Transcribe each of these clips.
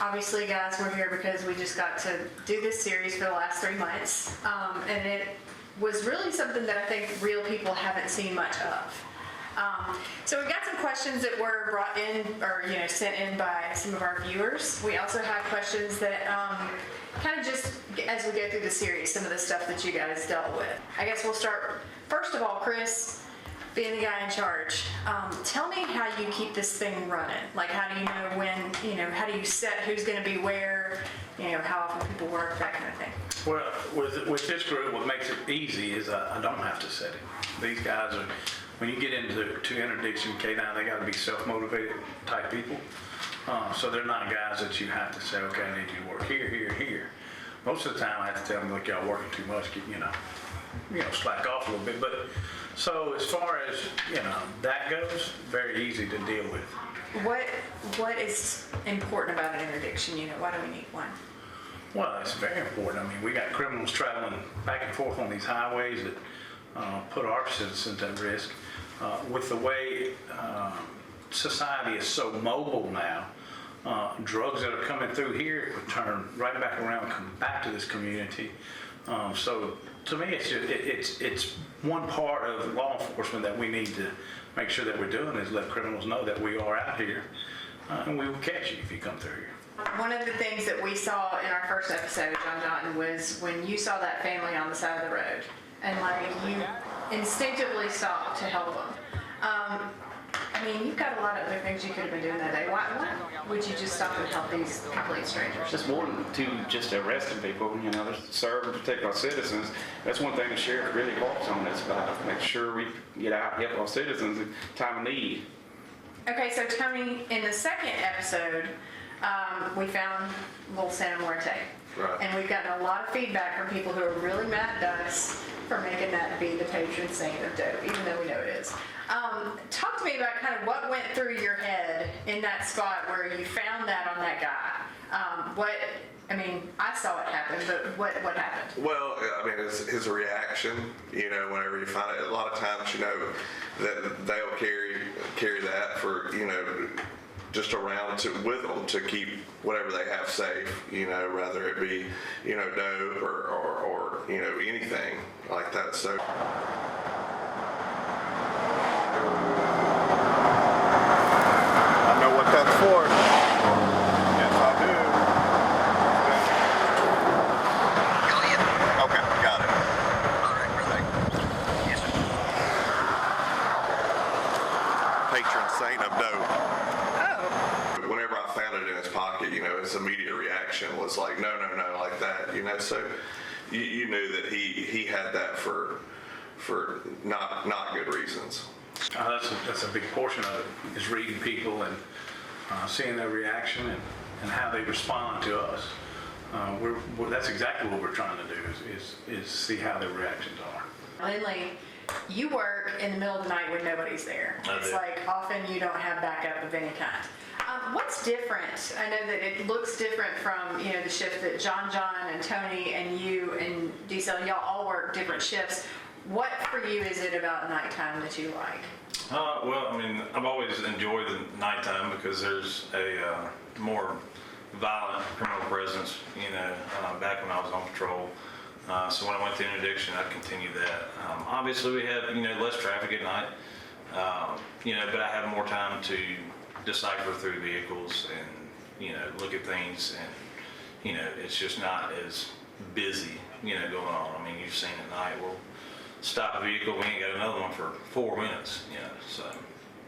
Obviously, guys, we're here because we just got to do this series for the last 3 months, and it was really something that I think real people haven't seen much of. So we got some questions that were brought in, or sent in by some of our viewers. We also have questions that kind of just as we go through the series, some of the stuff that you guys dealt with. I guess we'll start first of all, Chris, being the guy in charge. Tell me how you keep this thing running. Like, how do you know when? How do you set who's going to be where? How often people work, that kind of thing. Well, with this group, what makes it easy is I don't have to set it. These guys are. When you get into interdiction, K9, they got to be self-motivated type people. So they're not guys that you have to say, okay, I need you to work here, here, here. Most of the time, I have to tell them, look, y'all working too much, slack off a little bit. But so as far as that goes, very easy to deal with. What is important about an interdiction unit? Why do we need one? Well, it's very important. I mean, we got criminals traveling back and forth on these highways that put our citizens at risk. With the way society is so mobile now, drugs that are coming through here would turn right back around and come back to this community. So to me, it's one part of law enforcement that we need to make sure that we're doing is let criminals know that we are out here and we will catch you if you come through here. One of the things that we saw in our first episode, John Johnson, was when you saw that family on the side of the road and you instinctively stopped to help them. You've got a lot of other things you could have been doing that day. Why would you just stop and help these complete strangers? Just more than just arresting people, serve and protect our citizens. That's one thing the sheriff really harps on. That's about make sure we get out and help our citizens in time of need. Okay, so Tony, in the second episode, we found little Santa Muerte. Right. And we've gotten a lot of feedback from people who are really mad at us for making that be the patron saint of dope, even though we know it is. Talk to me about kind of what went through your head in that spot where you found that on that guy. I saw it happen, but what happened? Well, it's his reaction, whenever you find it. A lot of times, that they'll carry that for, just around with them to keep whatever they have safe, rather it be, dope or anything like that. So. I know what that's for. Yes, I do. Okay, got it. All right, brother. Yes, sir. Patron saint of dope. Oh. Whenever I found it in his pocket, his immediate reaction was like, no, like that, So you knew that he had that for not good reasons. That's a big portion of it, is reading people and seeing their reaction and how they respond to us. That's exactly what we're trying to do is see how their reactions are. Lindley, you work in the middle of the night when nobody's there. It's like often you don't have backup of any kind. What's different? I know that it looks different from the shift that John and Tony and you and Decell, y'all all work different shifts. What for you is it about nighttime that you like? I've always enjoyed the nighttime because there's a more violent criminal presence, back when I was on patrol. So when I went to interdiction, I continued that. Obviously we have, less traffic at night, but I have more time to decipher through vehicles and, look at things and, it's just not as busy, going on. You've seen at night, we'll stop a vehicle, we ain't got another one for 4 minutes, so.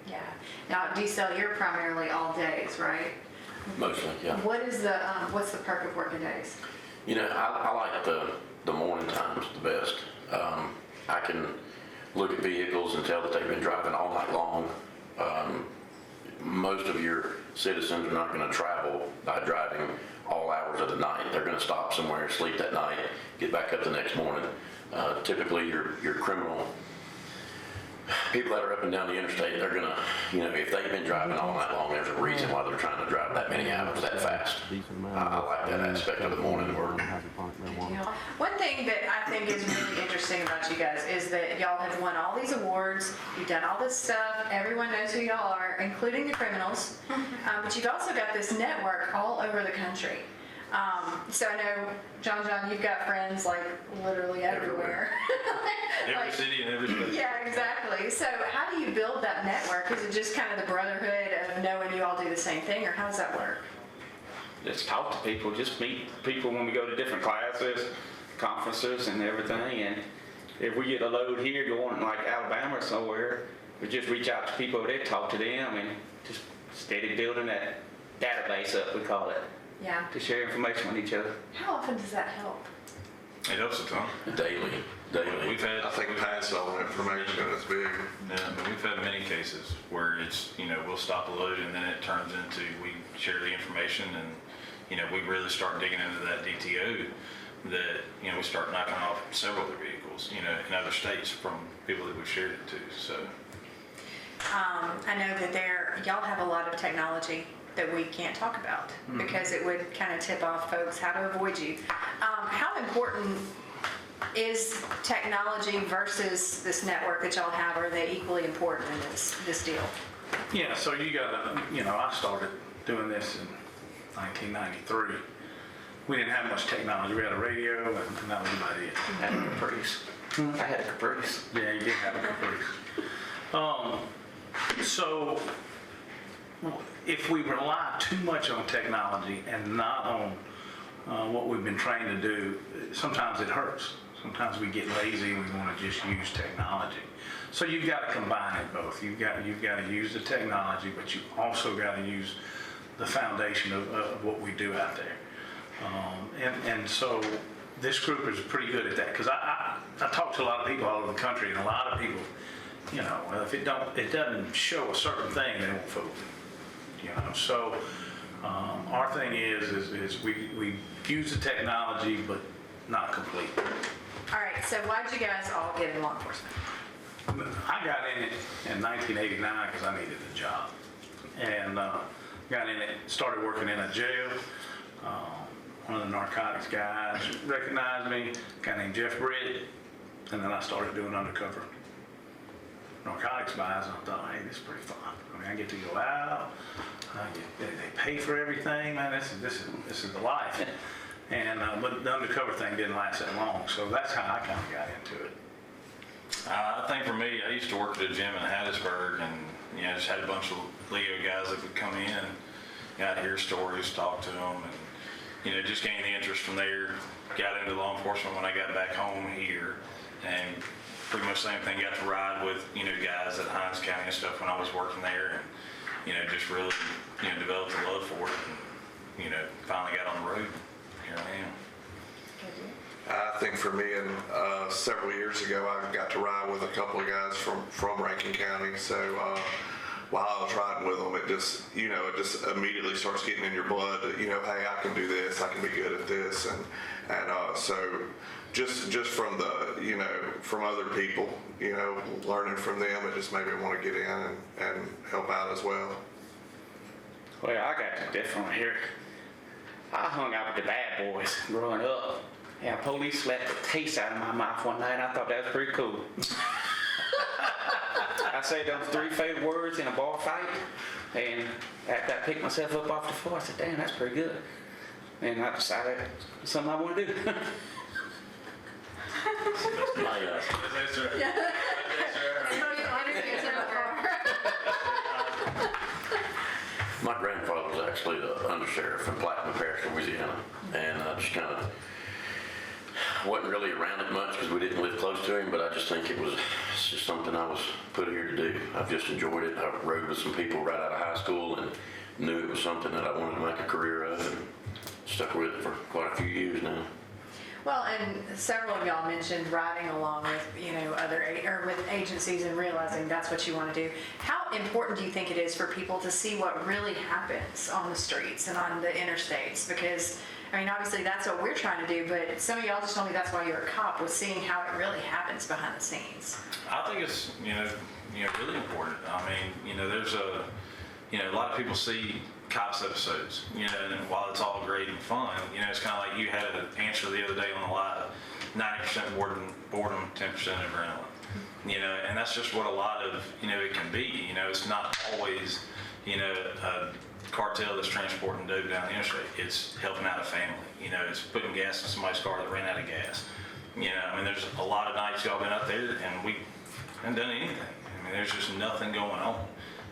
Yeah. Now, Decell, you're primarily all days, right? Mostly, yeah. What's the perk of working days? I like the morning times the best. I can look at vehicles and tell that they've been driving all night long. Most of your citizens are not going to travel by driving all hours of the night. They're going to stop somewhere, sleep that night, get back up the next morning. Typically, your criminal people that are up and down the interstate, they're gonna, if they've been driving all night long, there's a reason why they're trying to drive that many hours that fast. I like that aspect of the morning work. One thing that I think is really interesting about you guys is that y'all have won all these awards, you've done all this stuff, everyone knows who y'all are, including the criminals, but you've also got this network all over the country. So I know, John, you've got friends like literally everywhere. Every city and every state. Yeah, exactly. So how do you build that network? Is it just kind of the brotherhood of knowing you all do the same thing, or how does that work? Just talk to people, just meet people when we go to different classes, conferences and everything. And if we get a load here going like Alabama or somewhere, we just reach out to people there, talk to them, and just steady building that database up, we call it, Yeah. to share information with each other. How often does that help? It helps a ton. Daily. We've had, I think passing on information is big. yeah, we've had many cases where it's, we'll stop a load and then it turns into, we share the information and, we really start digging into that DTO that, we start knocking off several of their vehicles, in other states from people that we've shared it to, so. I know that y'all have a lot of technology that we can't talk about because it would kind of tip off folks how to avoid you. How important is technology versus this network that y'all have? Are they equally important in this deal? Yeah, so you gotta, I started doing this in 1993. We didn't have much technology. We had a radio, and that was about it. I had a Caprice. I had a Caprice. Yeah, you did have a Caprice. So if we rely too much on technology and not on what we've been trained to do, sometimes it hurts. Sometimes we get lazy and we want to just use technology. So you've got to combine it both. You've got to use the technology, but you also got to use the foundation of what we do out there. And so this group is pretty good at that, because I talk to a lot of people all over the country, and a lot of people, if it doesn't show a certain thing, they won't fool you. So our thing is we use the technology, but not completely. All right, so why did you guys all get in law enforcement? I got in it in 1989 because I needed a job, and got in it, started working in a jail. One of the narcotics guys recognized me, a guy named Jeff Britt, and then I started doing undercover narcotics buys, and I thought, hey, this is pretty fun. I mean, I get to go out, they pay for everything, man, this is the life. And but the undercover thing didn't last that long, so that's how I kind of got into it. I think for me, I used to work at a gym in Hattiesburg, and just had a bunch of Leo guys that would come in, I'd hear stories, talk to them, and just gained the interest from there. Got into law enforcement when I got back home here, and pretty much same thing. Got to ride with guys at Hines County and stuff when I was working there, and just really developed a love for it, and finally got on the road. Here I am. I think for me, and several years ago, I got to ride with a couple of guys from Rankin County. So while I was riding with them, it just immediately starts getting in your blood. That, hey, I can do this. I can be good at this, and so just from the from other people, learning from them, it just made me want to get in and help out as well. Well, I got the different here. I hung out with the bad boys growing up. And police slapped the taste out of my mouth one night. I thought that was pretty cool. I said those 3 fatal words in a bar fight, and after I picked myself up off the floor, I said, damn, that's pretty good. And I decided it's something I want to do. My grandfather was actually the undersheriff in Platinum Parish, Louisiana, and I just kind of wasn't really around it much because we didn't live close to him, but I just think it's just something I was put here to do. I've just enjoyed it. I rode with some people right out of high school and knew it was something that I wanted to make a career of, and stuck with it for quite a few years now. Well, and several of y'all mentioned riding along with, with agencies and realizing that's what you want to do. How important do you think it is for people to see what really happens on the streets and on the interstates? Because, obviously that's what we're trying to do, but some of y'all just told me that's why you're a cop, was seeing how it really happens behind the scenes. I think it's, really important. There's a lot of people see cops episodes, and while it's all great and fun, it's kind of like you had an answer the other day on the live, 90% boredom, 10% adrenaline, and that's just what a lot of, it can be, it's not always, a cartel that's transporting dope down the interstate. It's helping out a family, it's putting gas in somebody's car that ran out of gas. There's a lot of nights y'all been out there and we haven't done anything. There's just nothing going on.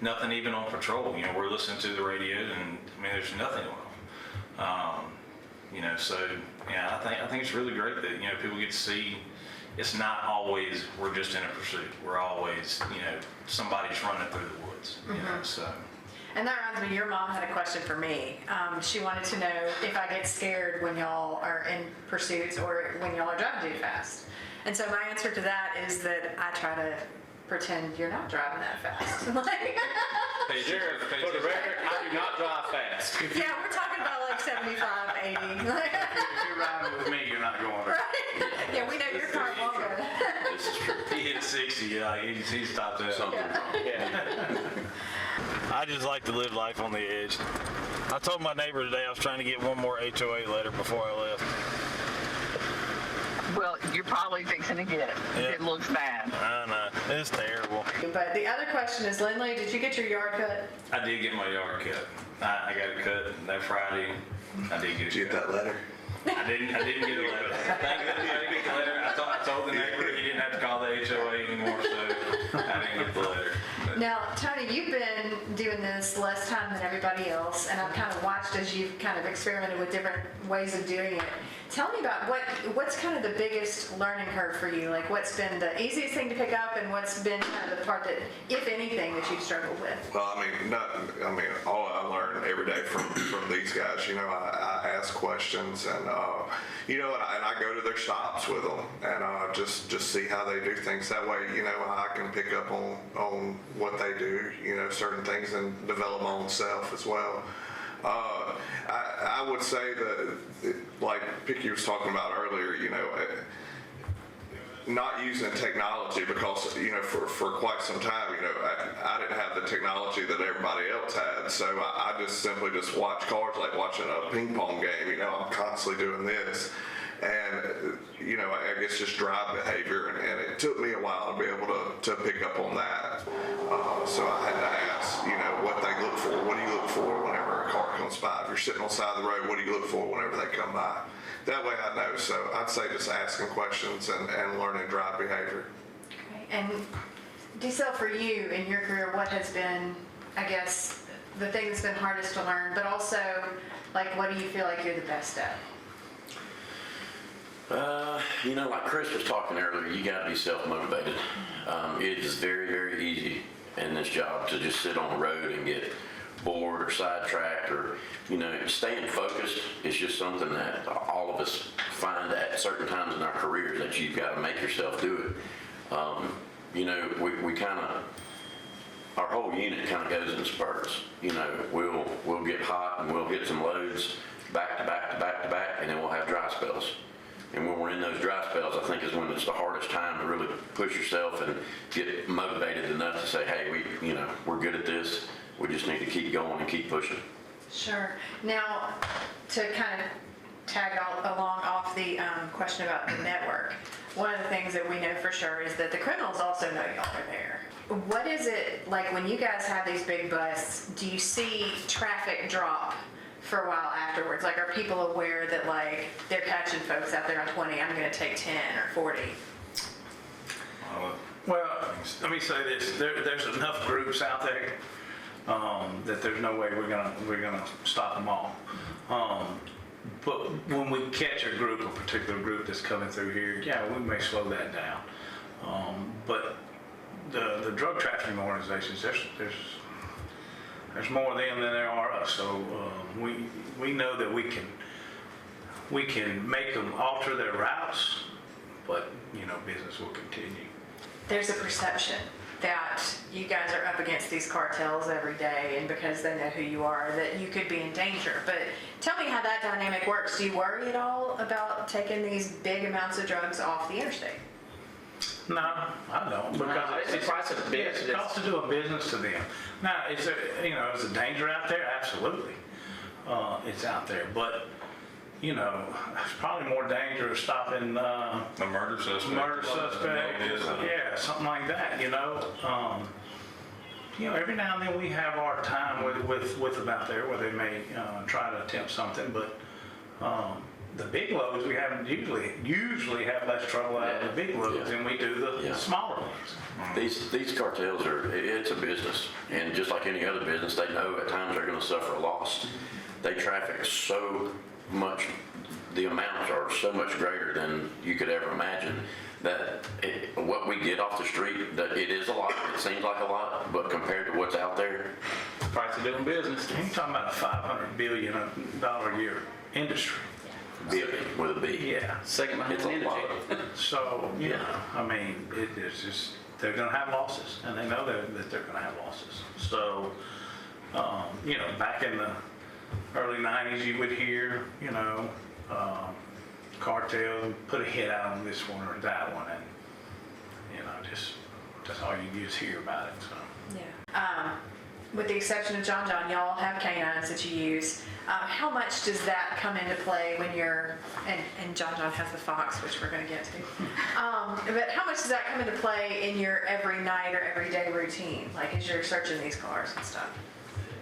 Nothing even on patrol. We're listening to the radio and there's nothing going on. I think it's really great that, people get to see it's not always, we're just in a pursuit. We're always, somebody's running through the woods, so. And that reminds me, your mom had a question for me. She wanted to know if I get scared when y'all are in pursuits or when y'all are driving too fast. And so my answer to that is that I try to pretend you're not driving that fast. Hey, Sheriff, for the record, I do not drive fast. Yeah, we're talking about like 75, 80. If you're riding with me, you're not going to. Right? Yeah, we know your car won't go. This is true. He hit 60, he stopped at Something wrong. Yeah. I just like to live life on the edge. I told my neighbor today I was trying to get one more HOA letter before I left. Well, you're probably fixing to get it. Yeah. It looks bad. I know, it's terrible. But the other question is, Lindley, did you get your yard cut? I did get my yard cut. I got it cut that Friday. I did get it Did you get cut. that letter? I didn't get a letter. I didn't get the letter. I told the neighbor he didn't have to call the HOA anymore, so I didn't get the letter. But Now, Tony, you've been doing this less time than everybody else, and I've kind of watched as you've kind of experimented with different ways of doing it. Tell me about what's kind of the biggest learning curve for you? Like, what's been the easiest thing to pick up, and what's been kind of the part that, if anything, that you've struggled with? Well, all I learn every day from these guys. I ask questions, and and I go to their stops with them, and just see how they do things. That way, I can pick up on what they do, certain things, and develop my own self as well. I would say that, like Picky was talking about earlier, not using technology, because for quite some time, I didn't have the technology that everybody else had, so I just simply watch cars like watching a ping pong game. I'm constantly doing this, and I guess just drive behavior, and it took me a while to be able to pick up on that. So I had to ask, what they look for. What do you look for whenever a car comes by? If you're sitting on the side of the road, what do you look for whenever they come by? That way I know. So I'd say just asking questions and learning drive behavior. Okay. And Decell, for you in your career, what has been, I guess, the thing that's been hardest to learn, but also, like, what do you feel like you're the best at? Like Chris was talking earlier, you got to be self-motivated. It is very, very easy in this job to just sit on the road and get bored or sidetracked, or staying focused is just something that all of us find at certain times in our careers that you've got to make yourself do it. We kind of, our whole unit kind of goes in spurts. We'll get hot and we'll get some loads back to back to back to back, and then we'll have dry spells. And when we're in those dry spells, I think is when it's the hardest time to really push yourself and get motivated enough to say, hey, we're good at this. We just need to keep going and keep pushing. Sure. Now, to kind of tag along off the question about the network, one of the things that we know for sure is that the criminals also know y'all are there. What is it like when you guys have these big busts? Do you see traffic drop for a while afterwards? Like, are people aware that, like, they're catching folks out there on 20, I'm going to take 10 or 40? Well, let me say this: there's enough groups out there that there's no way we're gonna stop them all. But when we catch a particular group that's coming through here, yeah, we may slow that down. But the drug trafficking organizations, there's more of them than there are us. So we know that we can we can make them alter their routes, but, business will continue. There's a perception that you guys are up against these cartels every day, and because they know who you are, that you could be in danger. But tell me how that dynamic works. Do you worry at all about taking these big amounts of drugs off the interstate? No, I don't, because No, it's the price of the it's business. a cost to do a business to them. Now, is there, is there danger out there? Absolutely. It's out there, but, it's probably more dangerous stopping, A murder suspect. It is. Yeah, something like that, every now and then we have our time with them out there where they may try to attempt something, but the big loads, we have usually have less trouble out of the big loads than we do the Yeah. smaller ones. These cartels it's a business, and just like any other business, they know at times they're gonna suffer a loss. They traffic so much, the amounts are so much greater than you could ever imagine, that what we get off the street, that it is a lot, it seems like a lot, but compared to what's out there, Price of doing business. You're talking about a $500 billion a year industry. billion with a B. Yeah. Second behind It's the a lot. energy. So, it's just, they're gonna have losses, and they know that they're gonna have losses. So, back in the early 90s, you would hear, cartel put a hit out on this one or that one, and, that's all you just hear about it, so. Yeah. With the exception of John, y'all have canines that you use. How much does that come into play when you're, and John has the fox, which we're going to get to. But how much does that come into play in your every night or everyday routine, like as you're searching these cars and stuff?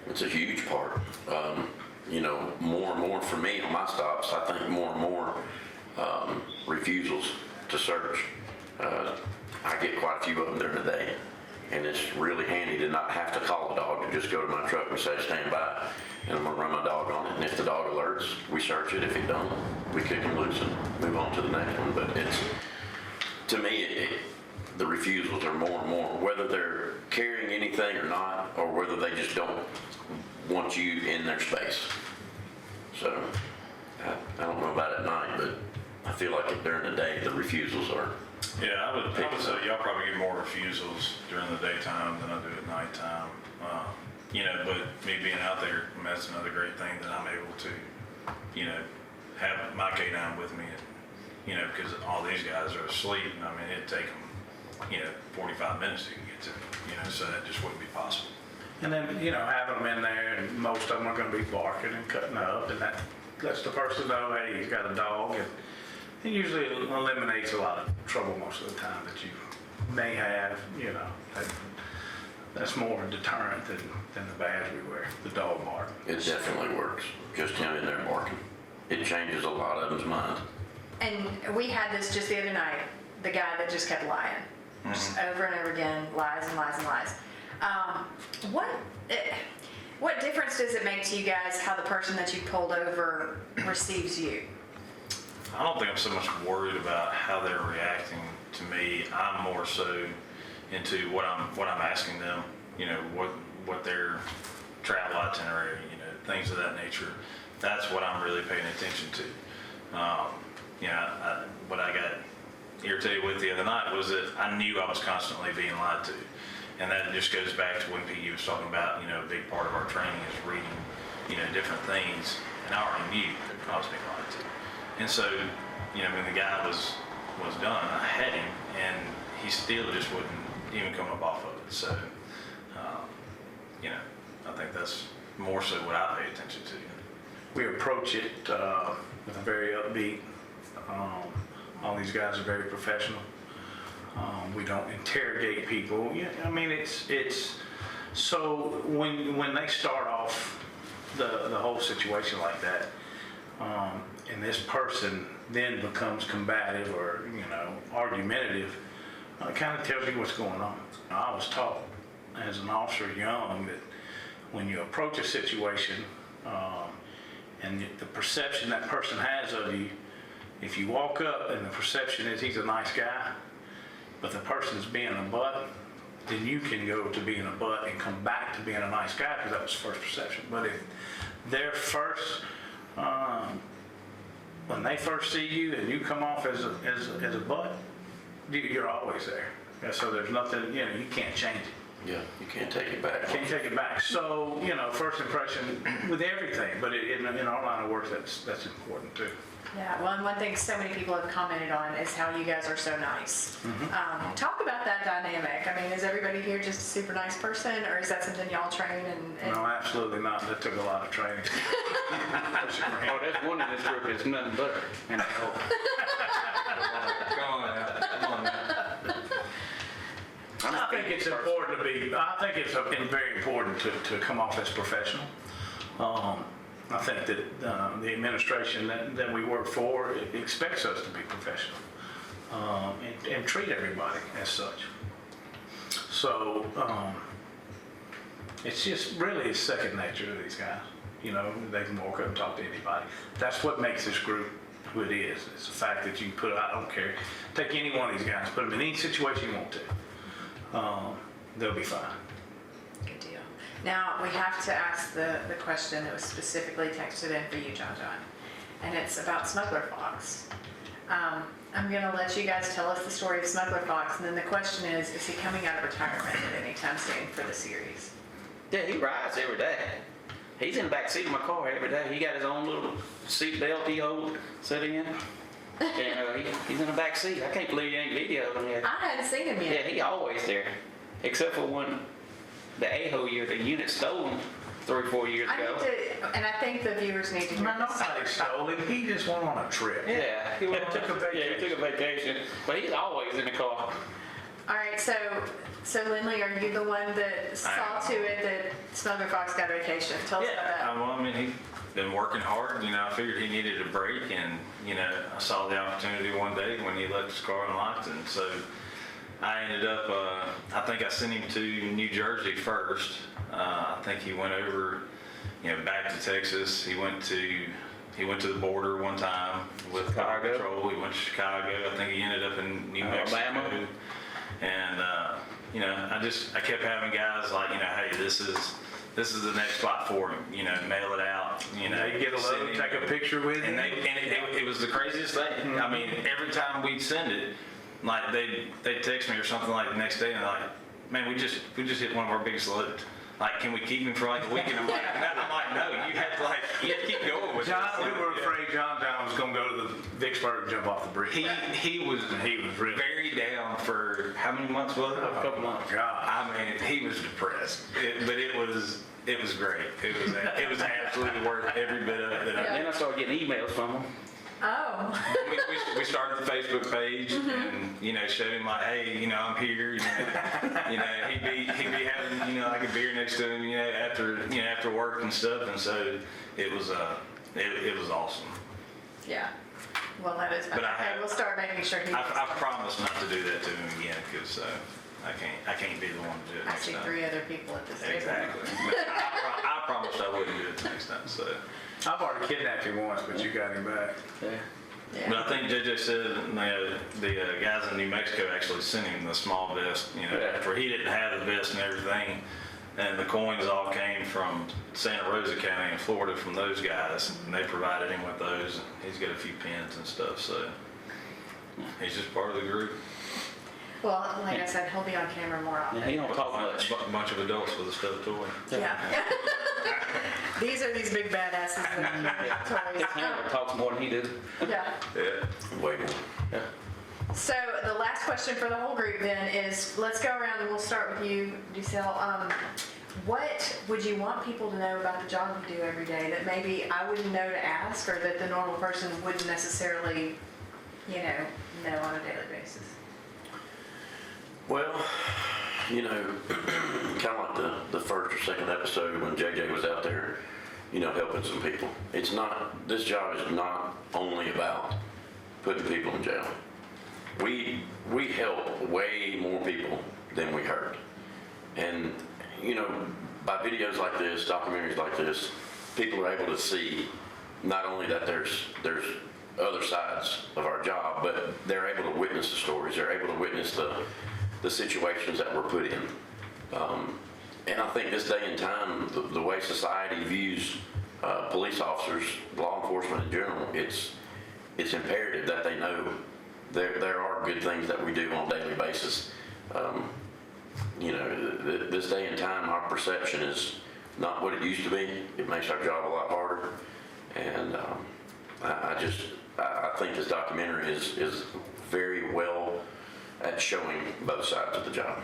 It's a huge part. More and more for me on my stops, I think more and more refusals to search. I get quite a few of them during the day, and it's really handy to not have to call a dog, to just go to my truck and say, stand by, and I'm gonna run my dog on it. And if the dog alerts, we search it. If it don't, we kick him loose and move on to the next one. But to me, the refusals are more and more, whether they're carrying anything or not, or whether they just don't want you in their space. So, I don't know about at night, but I feel like during the day, the refusals are. Yeah, I would say y'all probably get more refusals during the daytime than I do at nighttime. But me being out there, that's another great thing that I'm able to, have my K9 with me, because all these guys are asleep. And I mean, it'd take them, 45 minutes to get to me, so that just wouldn't be possible. And then, having them in there, and most of them are gonna be barking and cutting up, and that lets the person know, hey, he's got a dog, and it usually eliminates a lot of trouble most of the time that you may have, that's more deterrent than the badge we wear, the dog mark. It definitely works. Just him in there barking. It changes a lot of them's mind. And we had this just the other night, the guy that just kept lying. Just over and over again, lies and lies and lies. What difference does it make to you guys how the person that you pulled over receives you? I don't think I'm so much worried about how they're reacting to me. I'm more so into what I'm asking them, what their travel itinerary, things of that nature. That's what I'm really paying attention to. What I got irritated with the other night was that I knew I was constantly being lied to. And that just goes back to when Pete was talking about, a big part of our training is reading, different things. And I already knew I was being lied to. And so, when the guy was done, I had him, and he still just wouldn't even come up off of it. So, I think that's more so what I pay attention to. We approach it with a very upbeat. All these guys are very professional. We don't interrogate people. Yeah, I mean, it's so when they start off the whole situation like that, and this person then becomes combative or argumentative, it kind of tells you what's going on. I was taught as an officer young that when you approach a situation and the perception that person has of you, if you walk up and the perception is he's a nice guy, but the person's being a butt, then you can go to being a butt and come back to being a nice guy because that was first perception. But if their first when they first see you and you come off as a butt, you're always there. And so there's nothing, you can't change it. Yeah, you can't take it back. Can't take it back. So, first impression with everything, but in our line of work, that's important too. Yeah, well, and one thing so many people have commented on is how you guys are so nice. Talk about that dynamic. I mean, is everybody here just a super nice person, or is that something y'all train and No, absolutely not. That took a lot of training. Oh, that's one in this group is nothing but and help. Come on now, come on now. I think it's important very important to come off as professional. I think that the administration that we work for expects us to be professional and treat everybody as such. So it's just really second nature to these guys. They can walk up and talk to anybody. That's what makes this group who it is. It's the fact that you I don't care, take any one of these guys, put them in any situation you want to. They'll be fine. Good deal. Now, we have to ask the question that was specifically texted in for you, John. And it's about Smuggler Fox. I'm going to let you guys tell us the story of Smuggler Fox, and then the question is he coming out of retirement at any time soon for the series? Yeah, he rides every day. He's in the back seat of my car every day. He got his own little seat belt he holds, sit in. And he's in the back seat. I can't believe he ain't videoed him yet. I hadn't seen him yet. Yeah, he always there. Except for when the AHO year, the unit stole him 3 or 4 years I ago. need to, and I think the viewers need to hear No, this. nobody stole him. He just went on a trip. Yeah, he took a vacation. Yeah, he took a vacation. But he's always in the car. All right, so Lindley, are you the one that saw to it that Smuggler Fox got a vacation? Tell us about that. Well, I mean, he's been working hard. I figured he needed a break, and I saw the opportunity one day when he left his car unlocked, and so I ended up. I think I sent him to New Jersey first. I think he went over, back to Texas. He went to the border one time with Chicago. Patrol. He went to Chicago. I think he ended up in New Alabama. Mexico. And I kept having guys like, hey, this is the next spot for him. Mail it out. You get a load, take a picture with him. And it was the craziest thing. I mean, every time we'd send it, like they'd text me or something like the next day, and they're like, man, we just hit one of our biggest loads. Like, can we keep him for like a week? And I'm like, no, you have to keep going with John, this. we were afraid John was going to go to the Vicksburg and jump off the bridge. He was really very down for how many months was it? A couple months. God. I mean, he was depressed, but it was great. It was absolutely worth every bit of it. Then I started getting emails from him. Oh. We started the Facebook page and showed him like, hey, I'm here. He'd be having like a beer next to him after work and stuff, and so it was awesome. Yeah. Well, that is. But okay, we'll start making sure he. I've promised not to do that to him again because I can't be the one to do it I next see time. 3 other people at this table. Exactly. I promised I wouldn't do it next time. So. I've already kidnapped him once, but you got him back. Yeah. Yeah. But I think JJ said the guys in New Mexico actually sent him the small vest, after he didn't have the vest and everything. And the coins all came from Santa Rosa County in Florida from those guys, and they provided him with those. He's got a few pins and stuff, so he's just part of the group. Well, like I said, he'll be on camera more often. Yeah, he don't talk much. A bunch of adults with a stuffed toy. Yeah. These are these big badasses that carry His handler talks more than he does. Yeah. Yeah. Way more. Yeah. So the last question for the whole group then is, let's go around and we'll start with you, Decell. What would you want people to know about the job you do every day that maybe I wouldn't know to ask, or that the normal person wouldn't necessarily, know on a daily basis? Well, kind of like the first or second episode when JJ was out there, helping some people. This job is not only about putting people in jail. We help way more people than we hurt. And, by videos like this, documentaries like this, people are able to see not only that there's other sides of our job, but they're able to witness the stories. They're able to witness the situations that we're put in. And I think this day and time, the way society views police officers, law enforcement in general, it's imperative that they know there are good things that we do on a daily basis. You know, this day and time, our perception is not what it used to be. It makes our job a lot harder. And I think this documentary is very well at showing both sides of the job.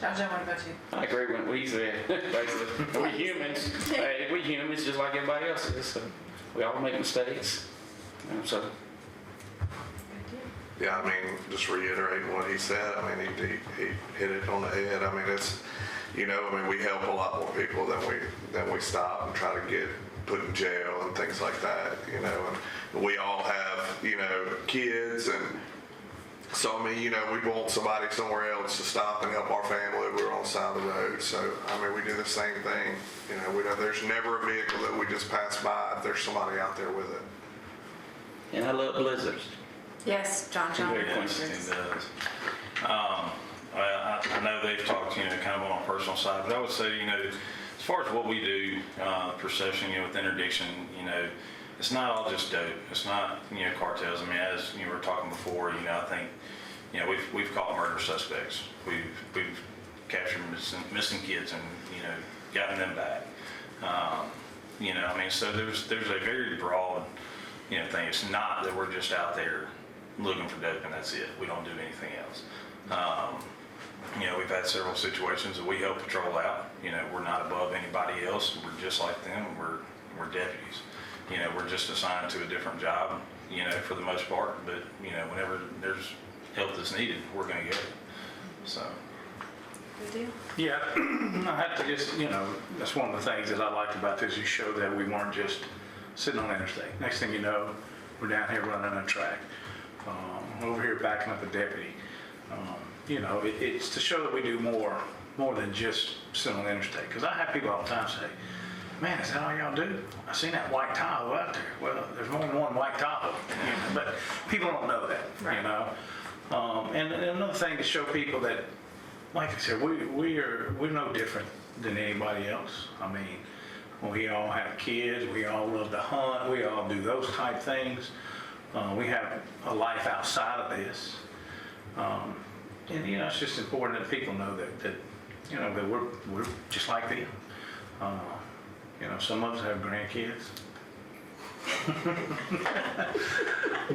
John, what about you? I agree with what he said, basically. We humans, we humans just like everybody else is, so we all make mistakes. So, Yeah, I mean, just reiterating what he said, I mean, he hit it on the head. I mean, it's, you know, I mean, we help a lot more people than we stop and try to get put in jail and things like that, you know, and we all have, you know, kids, and so, I mean, you know, we want somebody somewhere else to stop and help our family. We're on the side of the road, so, I mean, we do the same thing. You know, there's never a vehicle that we just pass by if there's somebody out there with it. and I love blizzards. Yes, John. Very Quincy does. I know they've talked, you know, kind of on a personal side, but I would say, you know, as far as what we do, perception, you know, with interdiction, you know, it's not all just dope. It's not, you know, cartels. I mean, as you were talking before, you know, I think, you know, we've caught murder suspects. We've captured missing kids and, you know, gotten them back. You know, I mean, so there's a very broad, you know, thing. It's not that we're just out there looking for dope and that's it. We don't do anything else. You know, we've had several situations that we help patrol out. You know, we're not above anybody else. We're just like them. We're deputies. You know, we're just assigned to a different job, you know, for the most part. But, you know, whenever there's help that's needed, we're going to get it. So. Good deal. Yeah, I had to just, you know, that's one of the things that I liked about this. You showed that we weren't just sitting on the interstate. Next thing you know, we're down here running a track. Over here backing up a deputy. You know, it's to show that we do more than just sit on the interstate. Because I have people all the time say, man, is that all y'all do? I seen that white Tahoe out there. Well, there's more than one white Tahoe, you know, but people don't know that, you know. And another thing to show people that, like I said, we're no different than anybody else. I mean, we all have kids, we all love to hunt, we all do those type things. We have a life outside of this. And, you know, it's just important that people know that you know, that we're just like them. You know, some of us have grandkids.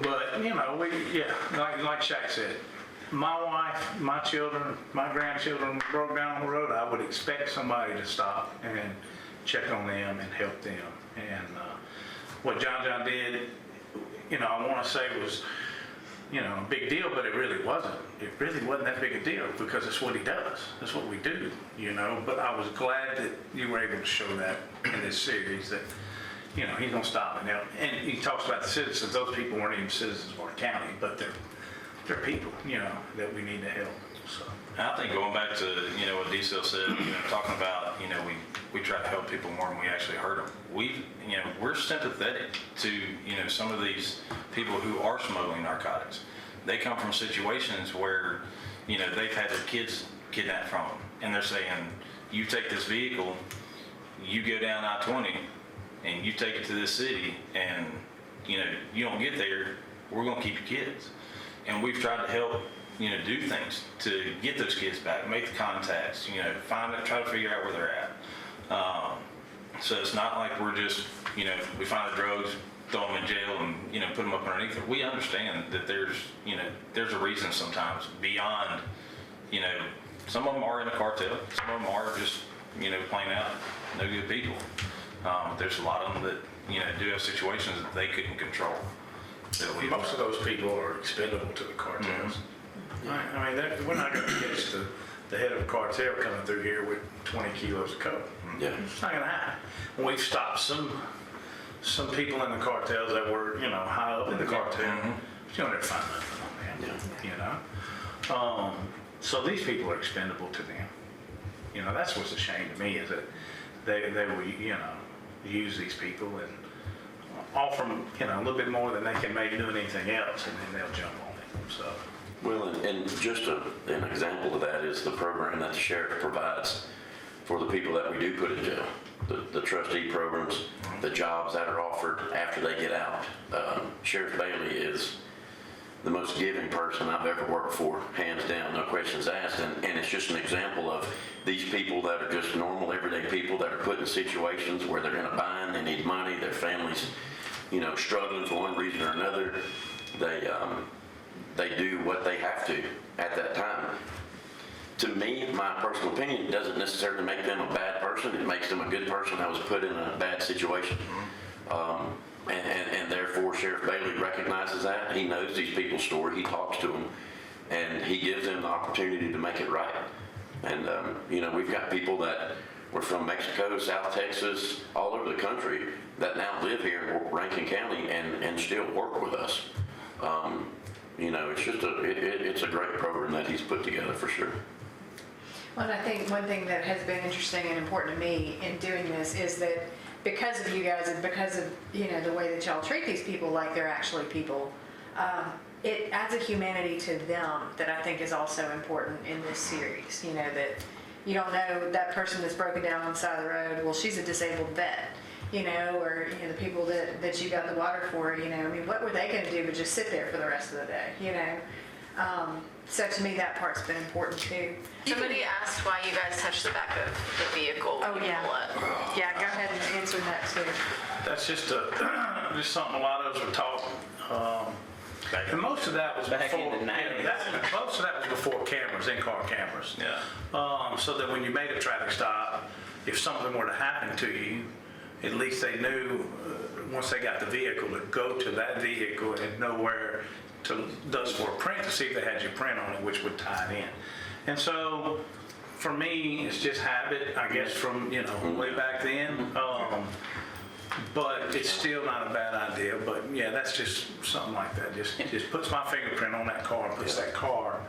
But, you know, like Shaq said, my wife, my children, my grandchildren broke down on the road, I would expect somebody to stop and check on them and help them. And what John did, you know, I want to say was, you know, a big deal, but it really wasn't. It really wasn't that big a deal because it's what he does. That's what we do, you know. But I was glad that you were able to show that in this series that, you know, he's going to stop and help. And he talks about the citizens. Those people weren't even citizens of our county, but they're people, you know, that we need to help. So. I think going back to, you know, what Decell said, you know, talking about, you know, we try to help people more than we actually hurt them. You know, we're sympathetic to, you know, some of these people who are smuggling narcotics. They come from situations where, you know, they've had their kids kidnapped from them. And they're saying, you take this vehicle, you go down I-20, and you take it to this city, and, you know, you don't get there, we're going to keep your kids. And we've tried to help, you know, do things to get those kids back, make the contacts, you know, try to figure out where they're at. So it's not like we're just, you know, we find the drugs, throw them in jail and, you know, put them up underneath it. We understand that there's, you know, there's a reason sometimes beyond, you know, some of them are in a cartel, some of them are just, you know, plain out no good people. There's a lot of them that, you know, do have situations that they couldn't control. Most of those people are expendable to the cartels. Mm-hmm. I mean, we're not going to catch the head of a cartel coming through here with 20 kilos of coke. Yeah. It's not going to happen. We've stopped some people in the cartels that were, you know, high up in the cartel. Mm-hmm. But you don't ever find nothing on them, you know. So these people are expendable to them. You know, that's what's a shame to me is that they will, you know, use these people and offer them, you know, a little bit more than they can maybe do anything else, and then they'll jump on it. So. Well, and just an example of that is the program that the sheriff provides for the people that we do put in jail. The trustee programs, the jobs that are offered after they get out. Sheriff Bailey is the most giving person I've ever worked for, hands down, no questions asked. And it's just an example of these people that are just normal, everyday people that are put in situations where they're in a bind, they need money, their families, struggling for one reason or another. They do what they have to at that time. To me, my personal opinion, doesn't necessarily make them a bad person. It makes them a good person that was put in a bad situation. And therefore, Sheriff Bailey recognizes that. He knows these people's story. He talks to them, and he gives them the opportunity to make it right. And, we've got people that were from Mexico, South Texas, all over the country that now live here in Rankin County and still work with us. It's just it's a great program that he's put together for sure. Well, and I think one thing that has been interesting and important to me in doing this is that because of you guys and because of, the way that y'all treat these people like they're actually people, it adds a humanity to them that I think is also important in this series. That you don't know that person that's broken down on the side of the road, well, she's a disabled vet, or, the people that you got the water for, what were they going to do but just sit there for the rest of the day, So to me, that part's been important too. Somebody asked why you guys touched the back of the vehicle. Oh, yeah. Yeah, go ahead and answer that too. That's just something a lot of us were taught. And most of that was Back before. in the 90s. Most of that was before cameras, in-car cameras. Yeah. So that when you made a traffic stop, if something were to happen to you, at least they knew once they got the vehicle to go to that vehicle and know where to dust for a print to see if they had your print on it, which would tie it in. And so for me, it's just habit, I guess, from way back then. But it's still not a bad idea. But yeah, that's just something like that. Just puts my fingerprint on that car, puts that car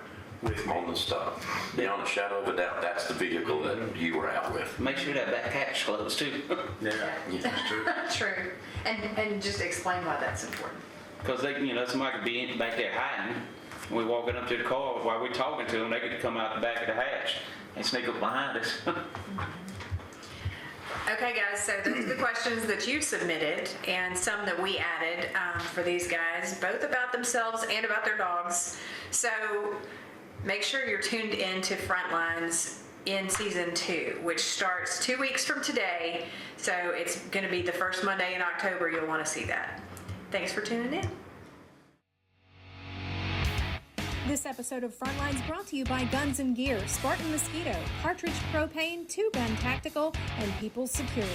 with me. On the stop. Beyond a shadow of a doubt, that's the vehicle that you were out with. Make sure that back hatch closed too. Yeah, that's true. True. And just explain why that's important. Because somebody could be back there hiding. We walking up to the car while we're talking to them, they could come out the back of the hatch and sneak up behind us. Okay, guys, so those are the questions that you submitted and some that we added for these guys, both about themselves and about their dogs. So make sure you're tuned in to Frontlines in season 2, which starts 2 weeks from today. So it's going to be the first Monday in October. You'll want to see that. Thanks for tuning in. This episode of Frontlines brought to you by Guns and Gear, Spartan Mosquito, Cartridge Propane, 2 Gun Tactical, and People's Security.